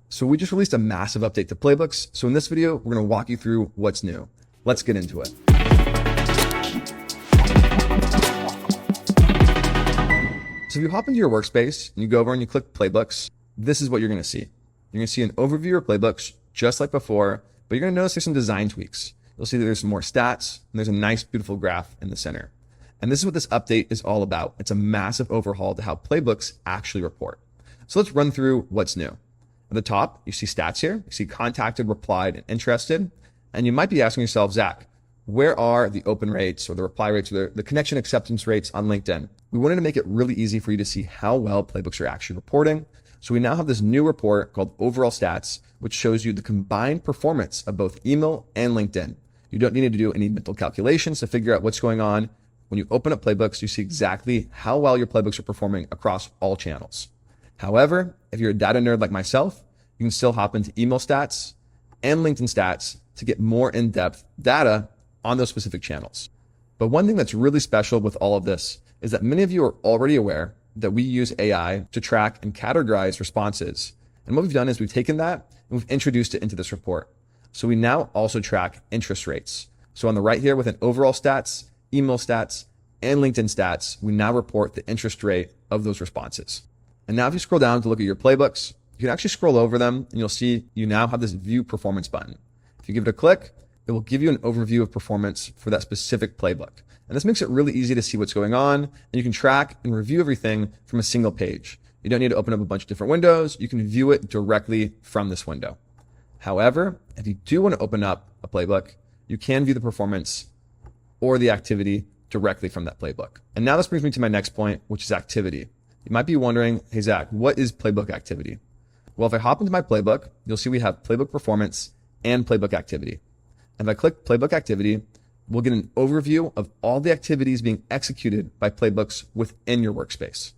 So we just released a massive update to Playbooks. So in this video, we're going to walk you through what's new. Let's get into it. So if you hop into your workspace and you go over and you click Playbooks, this is what you're going to see. You're going to see an overview of Playbooks just like before, but you're going to notice there's some design tweaks. You'll see that there's some more stats and there's a nice, beautiful graph in the center. And this is what this update is all about. It's a massive overhaul to how Playbooks actually report. So let's run through what's new. At the top, you see stats here. You see contacted, replied, and interested. And you might be asking yourself, Zach, where are the open rates or the reply rates or the connection acceptance rates on LinkedIn? We wanted to make it really easy for you to see how well Playbooks are actually reporting. So we now have this new report called Overall Stats, which shows you the combined performance of both email and LinkedIn. You don't need to do any mental calculations to figure out what's going on. When you open up Playbooks, you see exactly how well your Playbooks are performing across all channels. However, if you're a data nerd like myself, you can still hop into email stats and LinkedIn stats to get more in-depth data on those specific channels. But one thing that's really special with all of this is that many of you are already aware that we use AI to track and categorize responses. And what we've done is we've taken that and we've introduced it into this report. So we now also track interest rates. So on the right here within overall stats, email stats, and LinkedIn stats, we now report the interest rate of those responses. And now if you scroll down to look at your Playbooks, you can actually scroll over them and you'll see you now have this view performance button. If you give it a click, it will give you an overview of performance for that specific playbook. And this makes it really easy to see what's going on, and you can track and review everything from a single page. You don't need to open up a bunch of different windows. You can view it directly from this window. However, if you do want to open up a playbook, you can view the performance or the activity directly from that playbook. And now this brings me to my next point, which is activity. You might be wondering, hey Zach, what is playbook activity? Well, if I hop into my playbook, you'll see we have playbook performance and playbook activity. And if I click playbook activity, we'll get an overview of all the activities being executed by Playbooks within your workspace.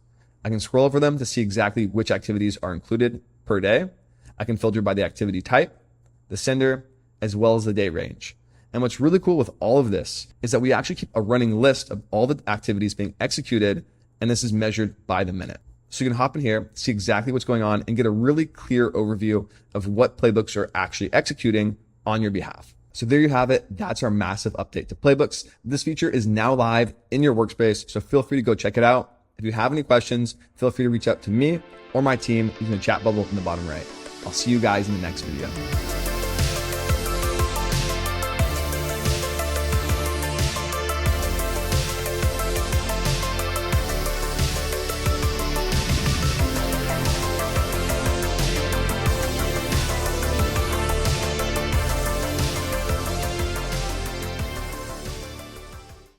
I can scroll over them to see exactly which activities are included per day. I can filter by the activity type, the sender, as well as the day range. And what's really cool with all of this is that we actually keep a running list of all the activities being executed, and this is measured by the minute. So you can hop in here, see exactly what's going on, and get a really clear overview of what Playbooks are actually executing on your behalf. So there you have it. That's our massive update to Playbooks. This feature is now live in your workspace, so feel free to go check it out. If you have any questions, feel free to reach out to me or my team using the chat bubble in the bottom right. I'll see you guys in the next video.